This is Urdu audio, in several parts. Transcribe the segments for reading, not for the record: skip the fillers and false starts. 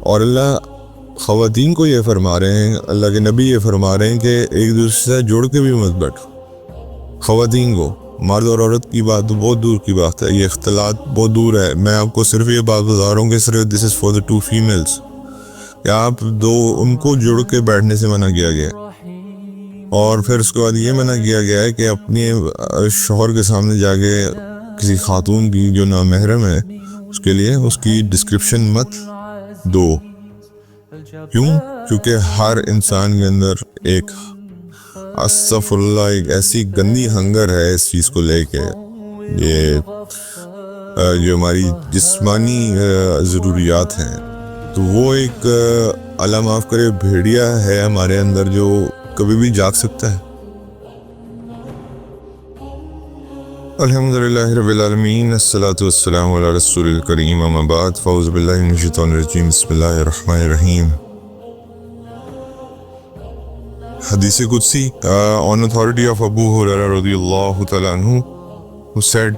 اور اللہ خواتین کو یہ فرما رہے ہیں، اللہ کے نبی یہ فرما رہے ہیں کہ ایک دوسرے سے جڑ کے بھی مت بیٹھو. خواتین کو، مرد اور عورت کی بات تو بہت دور کی بات ہے، یہ اختلاط بہت دور ہے. میں آپ کو صرف یہ بات بتا رہا ہوں کہ صرف this is for the two families, کہ آپ دو ان کو جڑ کے بیٹھنے سے منع کیا گیا. اور پھر اس کے بعد یہ منع کیا گیا ہے کہ اپنے شوہر کے سامنے جا کے کسی خاتون کی جو نامحرم ہے اس کے لیے اس کی ڈسکرپشن مت دو. کیوں؟ کیونکہ ہر انسان کے اندر ایک استغفر اللہ ایک ایسی گندی ہنگر ہے اس چیز کو لے کے، یہ جو ہماری جسمانی ضروریات ہیں، تو وہ ایک اللہ معاف کرے بھیڑیا ہے ہمارے اندر جو کبھی بھی جاگ سکتا ہے. الحمدللہ رب العالمین، الصلاۃ والسلام علی رسول الکریم، اما بعد، فاعوذ باللہ من الشیطان الرجیم، بسم اللہ الرحمن الرحیم. حدیث قدسی on authority of Abu Hurairah radiyallahu ta'ala anhu, who said,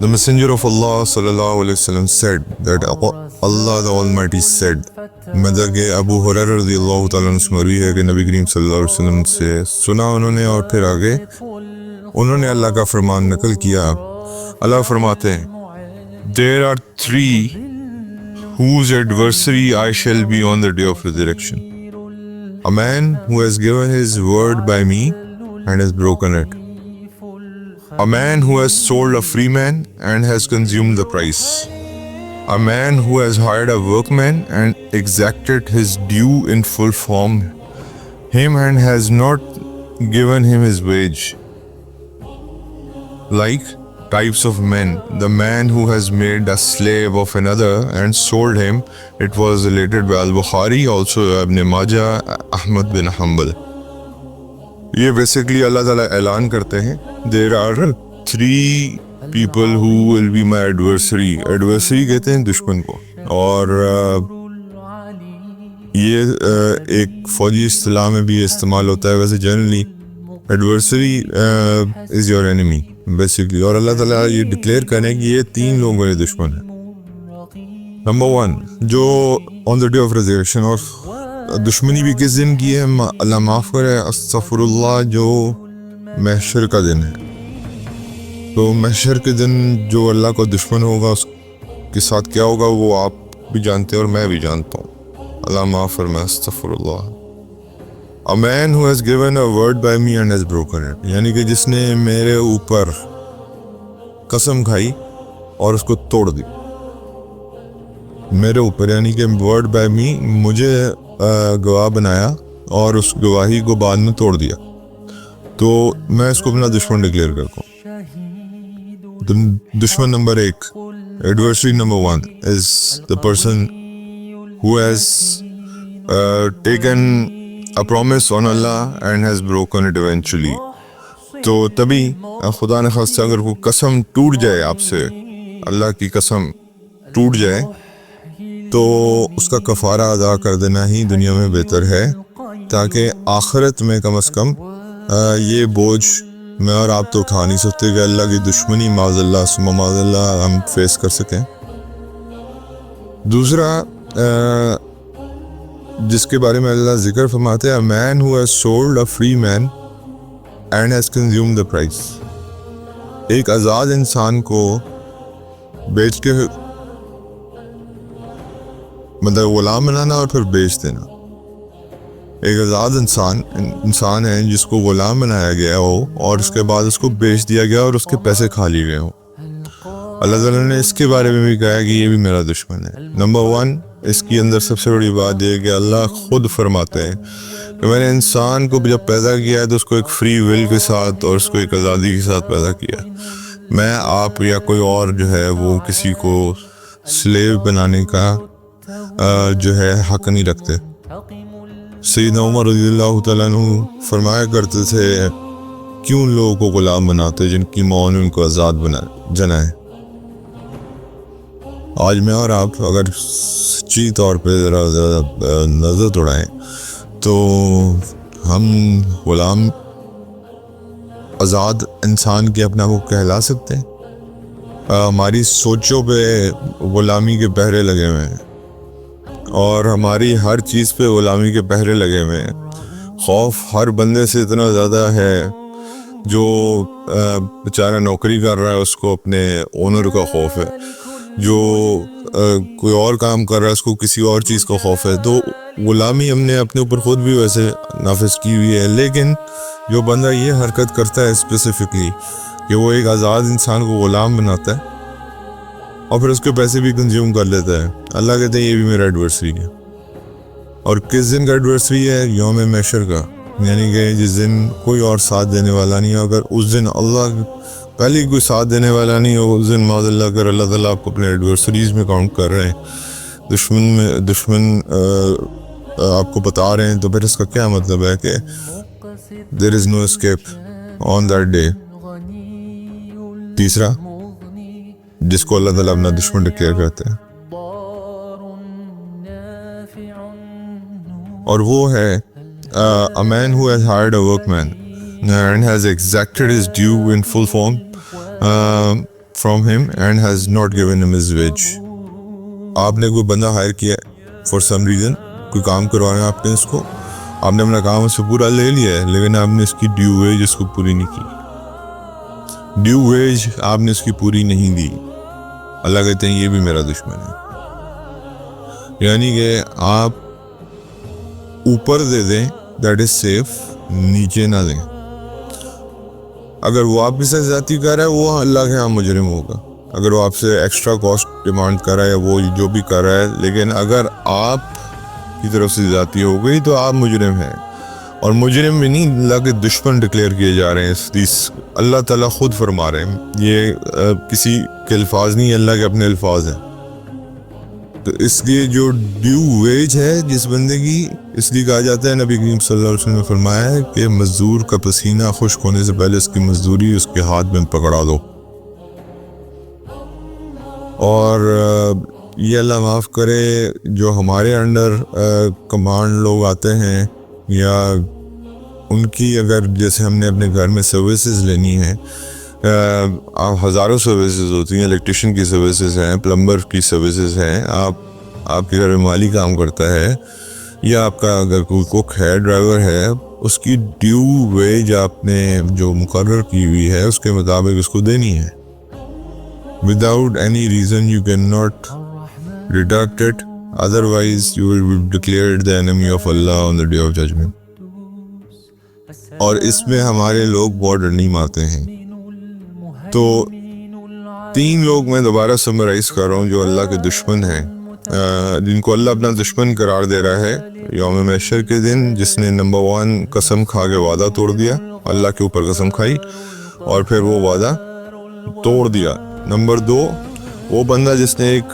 the messenger of Allah sallallahu alaihi wasallam said that Allah the Almighty said. مطلب کہ ابو ہریرہ رضی اللہ تعالیٰ عنہ سے مروی ہے کہ نبی کریم صلی اللہ علیہ وسلم سے سنا انہوں نے، اور پھر آگے انہوں نے اللہ کا فرمان نقل کیا. اللہ فرماتے ہیں، there are three whose adversary I shall be on the day of resurrection. A man who has given his word by me and has broken it. A man who has sold a free man and has consumed the price. A man who has hired a workman and exacted his due in full from him and has not given him his wage. Like types of men, the man who has made a slave of another and sold him. It was related by Al-Bukhari, also Ibn Majah, Ahmad bin Hanbal. یہ بیسیکلی اللہ تعالیٰ اعلان کرتے ہیں there are three people who will be my adversary. Adversary کہتے ہیں دشمن کو، اور یہ ایک فوجی اصطلاح میں بھی استعمال ہوتا ہے. ویسے generally adversary is your enemy basically. اور اللہ تعالیٰ یہ ڈکلیئر کریں کہ یہ تین لوگوں کے دشمن ہیں. نمبر 1 جو آن دا ڈے آف ریزریکشن، اور دشمنی بھی کس دن کی ہے؟ اللہ معاف کرے، استغفر اللہ، جو محشر کا دن ہے. تو محشر کے دن جو اللہ کا دشمن ہوگا اس کے ساتھ کیا ہوگا وہ آپ بھی جانتے ہیں اور میں بھی جانتا ہوں. اللہ معاف فرمائے، استغفر اللہ. A man who has given a word by me and has broken it. یعنی کہ جس نے میرے اوپر قسم کھائی اور اس کو توڑ دی. میرے اوپر یعنی کہ word by me، مجھے گواہ بنایا اور اس گواہی کو بعد میں توڑ دیا، تو میں اس کو اپنا دشمن ڈکلیئر کرتا ہوں. دشمن number 1، adversary number 1 is the person who has taken a promise on Allah and has broken it eventually. تو تبھی خدا نے خواستہ اگر وہ قسم ٹوٹ جائے آپ سے، اللہ کی قسم ٹوٹ جائے، تو اس کا کفارہ ادا کر دینا ہی دنیا میں بہتر ہے، تاکہ آخرت میں کم از کم یہ بوجھ میں اور آپ تو اٹھا نہیں سکتے کہ اللہ کی دشمنی معاذ اللہ ثم معاذ اللہ ہم فیس کر سکیں. دوسرا جس کے بارے میں اللہ ذکر فرماتے ہیں، a man who has sold a free man and has consumed the price. ایک آزاد انسان کو بیچ کے، مطلب غلام بنانا اور پھر بیچ دینا. ایک آزاد انسان ہے جس کو غلام بنایا گیا ہو اور اس کے بعد اس کو بیچ دیا گیا اور اس کے پیسے کھا لیے گئے ہوں. اللہ تعالیٰ نے اس کے بارے میں بھی کہا کہ یہ بھی میرا دشمن ہے. نمبر 1 اس کی اندر سب سے بڑی بات یہ کہ اللہ خود فرماتے ہیں کہ میں نے انسان کو جب پیدا کیا ہے تو اس کو ایک فری ول کے ساتھ اور اس کو ایک آزادی کے ساتھ پیدا کیا. میں، آپ یا کوئی اور جو ہے وہ کسی کو سلیو بنانے کا جو ہے حق نہیں رکھتے. سیدنا عمر رضی اللہ تعالیٰ عنہ فرمایا کرتے تھے، کیوں لوگوں کو غلام بناتے جن کی ماں نے ان کو آزاد جنائے. آج میں اور آپ اگر سچی طور پہ ذرا نظر دوڑائیں تو ہم غلام آزاد انسان کے اپنا کو کہلا سکتے ہیں؟ ہماری سوچوں پہ غلامی کے پہرے لگے ہوئے ہیں. اور ہماری ہر چیز پہ غلامی کے پہرے لگے ہوئے ہیں. خوف ہر بندے سے اتنا زیادہ ہے. جو بیچارہ نوکری کر رہا ہے اس کو اپنے اونر کا خوف ہے, جو کوئی اور کام کر رہا ہے اس کو کسی اور چیز کا خوف ہے. تو غلامی ہم نے اپنے اوپر خود بھی ویسے نافذ کی ہوئی ہے, لیکن جو بندہ یہ حرکت کرتا ہے اسپیسیفکلی کہ وہ ایک آزاد انسان کو غلام بناتا ہے اور پھر اس کے پیسے بھی کنزیوم کر لیتا ہے, اللہ کہتے ہیں یہ بھی میرا ایڈورسری ہے. اور کس دن کا ایڈورسری ہے؟ یوم محشر کا, یعنی کہ جس دن کوئی اور ساتھ دینے والا نہیں ہے. اگر اس دن اللہ پہلے کوئی ساتھ دینے والا نہیں ہو, اس دن معاذ اللہ اگر اللہ تعالیٰ آپ کو اپنے ایڈورسریز میں کاؤنٹ کر رہے ہیں, دشمن آپ کو بتا رہے ہیں, تو پھر اس کا کیا مطلب ہے کہ there is no escape on that day. تیسرا جس کو اللہ تعالیٰ اپنا دشمن ڈکلیئر کرتے ہیں, اور وہ ہے a man who has hired a workman and has exacted his due in full form from him and has not given him his wage. آپ نے کوئی بندہ ہائر کیا ہے for some reason, کوئی کام کروانا ہے آپ نے, اس کو آپ نے اپنا کام اس سے پورا لے لیا ہے, لیکن آپ نے اس کی ڈیو ویج اس کو پوری نہیں کی. ڈیو ویج آپ نے اس کی پوری نہیں دی. اللہ کہتے ہیں یہ بھی میرا دشمن ہے. یعنی کہ آپ اوپر دے دیں دیٹ از سیف, نیچے نہ دیں. اگر وہ آپ سے زیادتی کر رہا ہے وہ اللہ کے ہاں مجرم ہوگا. اگر وہ آپ سے ایکسٹرا کاسٹ ڈیمانڈ کر رہا ہے, وہ جو بھی کر رہا ہے, لیکن اگر آپ کی طرف سے زیادتی ہو گئی تو آپ مجرم ہیں. اور مجرم بھی نہیں, اللہ کے دشمن ڈکلیئر کیے جا رہے ہیں. اللہ تعالیٰ خود فرما رہے ہیں, یہ کسی کے الفاظ نہیں, اللہ کے اپنے الفاظ ہیں. تو اس لیے جو ڈیو ویج ہے جس بندے کی, اس لیے کہا جاتا ہے, نبی کریم صلی اللہ علیہ وسلم نے فرمایا ہے کہ مزدور کا پسینہ خشک ہونے سے پہلے اس کی مزدوری اس کے ہاتھ میں پکڑا دو. اور یہ اللہ معاف کرے, جو ہمارے انڈر کمانڈ لوگ آتے ہیں, یا ان کی اگر جیسے ہم نے اپنے گھر میں سروسز لینی ہیں, ہزاروں سروسز ہوتی ہیں, الیکٹریشین کی سروسز ہیں, پلمبر کی سروسز ہیں, آپ کے گھر میں مالی کام کرتا ہے, یا آپ کا اگر کوئی کوک ہے, ڈرائیور ہے, اس کی ڈیو ویج آپ نے جو مقرر کی ہوئی ہے اس کے مطابق اس کو دینی ہے. Without any reason you cannot deduct it, otherwise you will be declared the enemy of Allah on the day of judgment. اور اس میں ہمارے لوگ بہت ڈرنی مارتے ہیں. تو 3 لوگ میں دوبارہ سمرائز کر رہا ہوں جو اللہ کے دشمن ہیں, جن کو اللہ اپنا دشمن قرار دے رہا ہے یوم محشر کے دن. جس نے نمبر 1 قسم کھا کے وعدہ توڑ دیا, اللہ کے اوپر قسم کھائی اور پھر وہ وعدہ توڑ دیا. نمبر 2 وہ بندہ جس نے ایک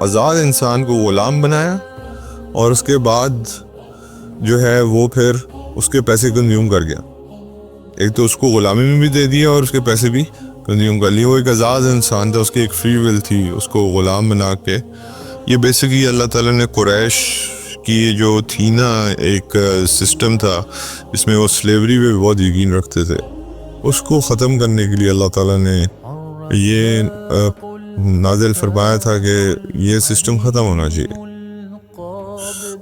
آزاد انسان کو غلام بنایا اور اس کے بعد جو ہے وہ پھر اس کے پیسے کنزیوم کر گیا. ایک تو اس کو غلامی میں بھی دے دیا اور اس کے پیسے بھی کنزیوم کر لیے. وہ ایک آزاد انسان تھا, اس کی ایک فری ول تھی, اس کو غلام بنا کے. یہ بیسیکلی اللہ تعالیٰ نے قریش کی جو تھی نا ایک سسٹم تھا جس میں وہ سلیوری پہ بہت یقین رکھتے تھے, اس کو ختم کرنے کے لیے اللہ تعالیٰ نے یہ نازل فرمایا تھا کہ یہ سسٹم ختم ہونا چاہیے.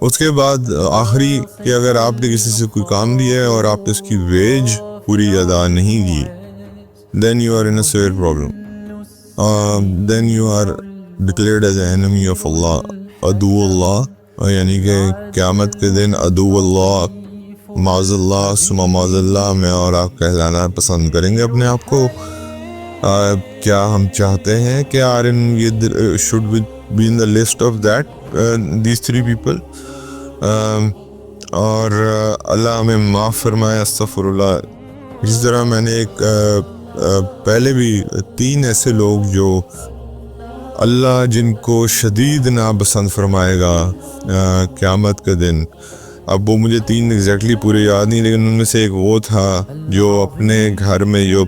اس کے بعد آخری کہ اگر آپ نے کسی سے کوئی کام لیا ہے اور آپ نے اس کی ویج پوری ادا نہیں کی, then you are in a severe problem. Then you are declared as an enemy of Allah, عدو اللہ. یعنی کہ قیامت کے دن عدو اللہ, معاذ اللہ ثم معاذ اللہ میں اور آپ کہلانا پسند کریں گے اپنے آپ کو. کیا ہم چاہتے ہیں کہ should be in the list of these 3 people. اور اللہ ہمیں معاف فرمائے, استغفر اللہ. اسی طرح میں نے ایک پہلے بھی 3 ایسے لوگ جو اللہ جن کو شدید ناپسند فرمائے گا قیامت کے دن. اب وہ مجھے 3 ایگزیکٹلی پورے یاد نہیں, لیکن ان میں سے ایک وہ تھا جو اپنے گھر میں جو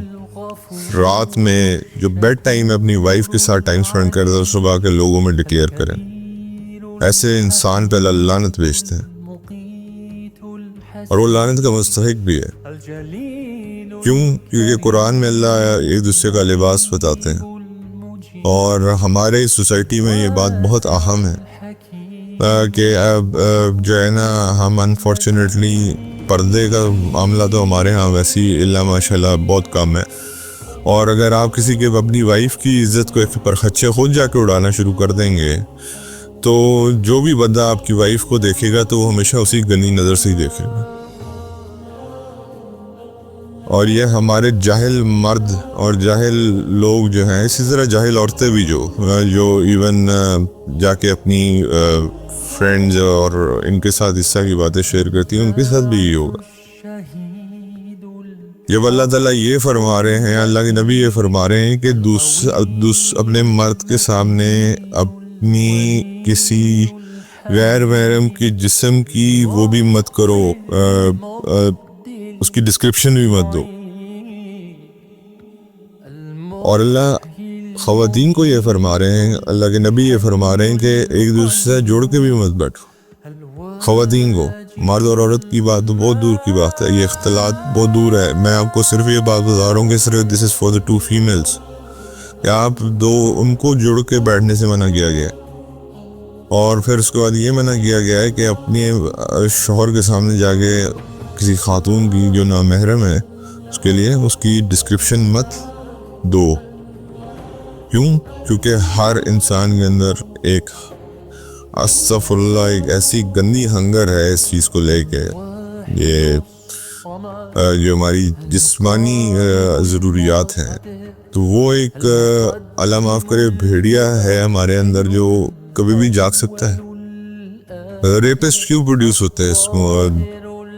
رات میں جو بیڈ ٹائم ہے اپنی وائف کے ساتھ ٹائم سپینڈ کرتا ہے, صبح کے لوگوں میں ڈکلیئر کریں. ایسے انسان پہ اللہ لعنت بھیجتے ہیں اور وہ لعنت کا مستحق بھی ہے. کیوں؟ کیونکہ قرآن میں اللہ ایک دوسرے کا لباس بتاتے ہیں, اور ہمارے سوسائٹی میں یہ بات بہت اہم ہے کہ اب جو ہے نا ہم انفارچونیٹلی پردے کا معاملہ تو ہمارے ہاں ویسی اللہ ماشاء اللہ بہت کم ہے، اور اگر آپ کسی کے اپنی وائف کی عزت کو پر خدشے خود جا کے اڑانا شروع کر دیں گے تو جو بھی بندہ آپ کی وائف کو دیکھے گا تو وہ ہمیشہ اسی گنی نظر سے ہی دیکھے گا. اور یہ ہمارے جاہل مرد اور جاہل لوگ جو ہیں، اسی طرح جاہل عورتیں بھی جو ایون جا کے اپنی فرینڈز اور ان کے ساتھ اس طرح کی باتیں شیئر کرتی ہیں، ان کے ساتھ بھی یہ ہوگا. جب اللہ تعالیٰ یہ فرما رہے ہیں، اللہ کے نبی یہ فرما رہے ہیں کہ اپنے مرد کے سامنے اپنی کسی غیر محرم کی جسم کی وہ بھی مت کرو، اس کی ڈسکرپشن بھی مت دو. اور اللہ خواتین کو یہ فرما رہے ہیں، اللہ کے نبی یہ فرما رہے ہیں کہ ایک دوسرے سے جوڑ کے بھی مت بیٹھو. خواتین کو، مرد اور عورت کی بات تو بہت دور کی بات ہے، یہ اختلاط بہت دور ہے. میں آپ کو صرف یہ بات بتا رہا ہوں کہ صرف this is for the two families, کہ آپ دو ان کو جڑ کے بیٹھنے سے منع کیا گیا ہے. اور پھر اس کے بعد یہ منع کیا گیا ہے کہ اپنے شوہر کے سامنے جا کے کسی خاتون کی جو نامحرم ہے اس کے لیے اس کی ڈسکرپشن مت دو. کیوں؟ کیونکہ ہر انسان کے اندر ایک استغفر اللہ ایک ایسی گندی ہنگر ہے اس چیز کو لے کے، یہ جو ہماری جسمانی ضروریات ہیں، تو وہ ایک اللہ معاف کرے بھیڑیا ہے ہمارے اندر جو کبھی بھی جاگ سکتا ہے. ریپسٹ کیوں پروڈیوس ہوتے ہیں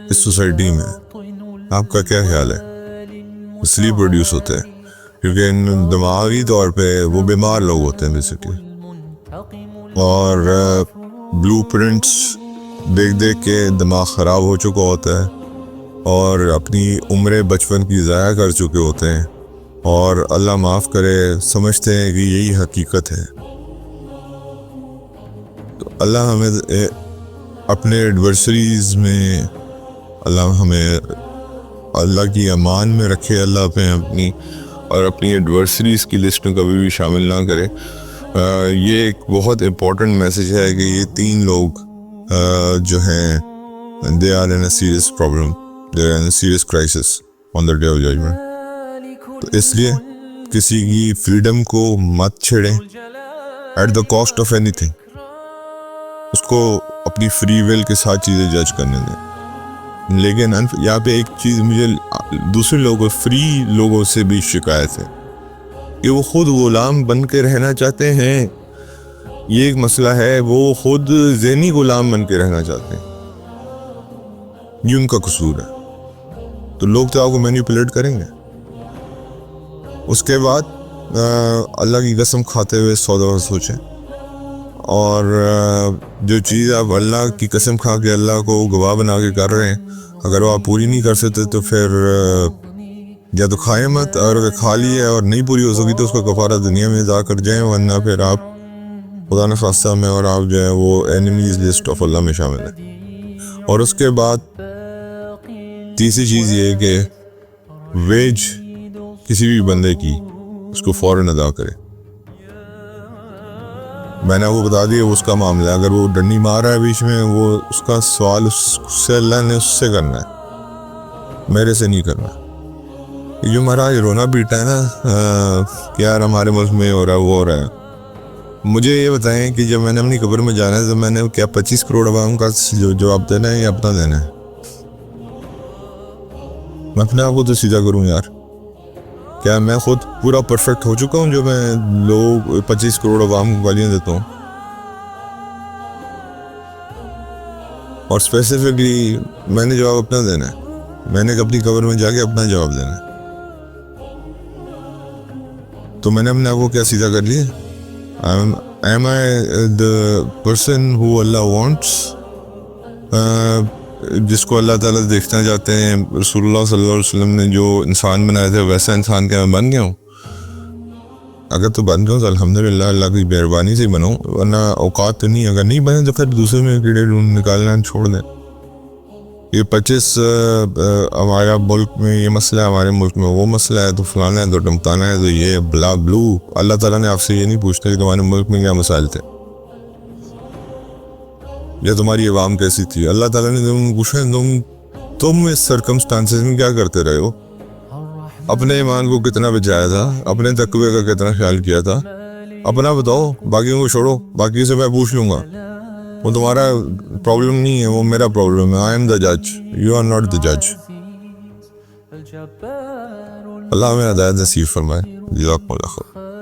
اس سوسائٹی میں؟ آپ کا کیا خیال ہے؟ اس لیے پروڈیوس ہوتے ہیں کیونکہ دماغی طور پہ وہ بیمار لوگ ہوتے ہیں بیسیکلی، اور بلو پرنٹس دیکھ دیکھ کے دماغ خراب ہو چکا ہوتا ہے اور اپنی عمر بچپن کی ضائع کر چکے ہوتے ہیں، اور اللہ معاف کرے سمجھتے ہیں کہ یہی حقیقت ہے. تو اللہ ہمیں اپنے ایڈورسریز میں اللہ ہمیں اللہ کی امان میں رکھے، اللہ پہ اپنی ایڈورسریز کی لسٹ میں کبھی بھی شامل نہ کرے. یہ ایک بہت امپورٹنٹ میسج ہے کہ یہ تین لوگ جو ہیں they are in a serious problem, they are in a serious crisis on the day of judgment. تو اس لیے کسی کی فریڈم کو مت چھیڑیں at the cost of anything. اس کو اپنی فری ول کے ساتھ چیزیں جج کرنے دیں. لیکن یہاں پہ ایک چیز مجھے دوسرے لوگوں فری لوگوں سے بھی شکایت ہے کہ وہ خود غلام بن کے رہنا چاہتے ہیں. یہ ایک مسئلہ ہے، وہ خود ذہنی غلام بن کے رہنا چاہتے ہیں، یہ ان کا قصور ہے. تو لوگ تو آپ کو مینیپولیٹ کریں گے. اس کے بعد اللہ کی قسم کھاتے ہوئے 100 دفعہ سوچیں، اور جو چیز آپ اللہ کی قسم کھا کے اللہ کو گواہ بنا کے کر رہے ہیں، اگر وہ آپ پوری نہیں کر سکتے تو پھر یا تو کھائیں مت، اور اگر کھا لیے اور نہیں پوری ہو سکی تو اس کا کفارہ دنیا میں ادا کر جائیں، ورنہ پھر آپ خدا نخواستہ میں اور آپ جو ہے وہ اینیمیز لسٹ آف اللہ میں شامل ہیں. اور اس کے بعد تیسری چیز یہ کہ ویج کسی بھی بندے کی اس کو فوراً ادا کرے. میں نے وہ بتا دیا اس کا معاملہ ہے، اگر وہ ڈنڈی مار رہا ہے بیچ میں، وہ اس کا سوال اس سے اللہ نے اس سے کرنا ہے، میرے سے نہیں کرنا. یہ جو ہمارا رونا پیٹا ہے نا کہ یار ہمارے ملک میں ہو رہا ہے وہ ہو رہا ہے، مجھے یہ بتائیں کہ جب میں نے اپنی قبر میں جانا ہے تو میں نے کیا 25 کروڑ عوام کا جو جواب دینا ہے یا اپنا دینا ہے؟ میں اپنے آپ کو تو سیدھا کروں یار. کیا میں خود پورا پرفیکٹ ہو چکا ہوں جو میں لوگ 25 کروڑ عوام کو گالیاں دیتا ہوں؟ اور اسپیسیفکلی میں نے جواب اپنا دینا ہے، میں نے اپنی قبر میں جا کے اپنا جواب دینا ہے. تو میں نے اپنے آپ کو کیا سیدھا کر لیا؟ Am I the person who Allah wants? جس کو اللہ تعالیٰ دیکھنا چاہتے ہیں. رسول اللہ صلی اللہ علیہ وسلم نے جو انسان بنائے تھے ویسا انسان کیا میں بن گیا ہوں؟ اگر تو بن گیا ہوں تو الحمدللہ اللہ کی مہربانی سے ہی بناؤں، ورنہ اوقات تو نہیں. اگر نہیں بنے تو پھر دوسرے میں کیڑے نکالنا چھوڑ دیں. یہ 25 ہمارا ملک میں یہ مسئلہ ہے، ہمارے ملک میں وہ مسئلہ ہے، تو فلانا ہے، تو ڈمکانا ہے، تو یہ بلا بلو. اللہ تعالیٰ نے آپ سے یہ نہیں پوچھتا کہ تمہارے ملک میں کیا مسائل تھے. یا تمہاری عوام کیسی تھی. اللہ تعالیٰ نے تم پوچھا تم اس سرکمسٹانسز میں کیا کرتے رہے ہو, اپنے ایمان کو کتنا بچایا تھا, اپنے تقوی کا کتنا خیال کیا تھا, اپنا بتاؤ, باقیوں کو چھوڑو, باقی سے میں پوچھ لوں گا, وہ تمہارا پرابلم نہیں ہے, وہ میرا پرابلم ہے. آئی ایم دا جج, یو آر ناٹ دا جج. اللہ ہمیں ہدایت نصیب فرمائے. جزاکم اللہ خیر.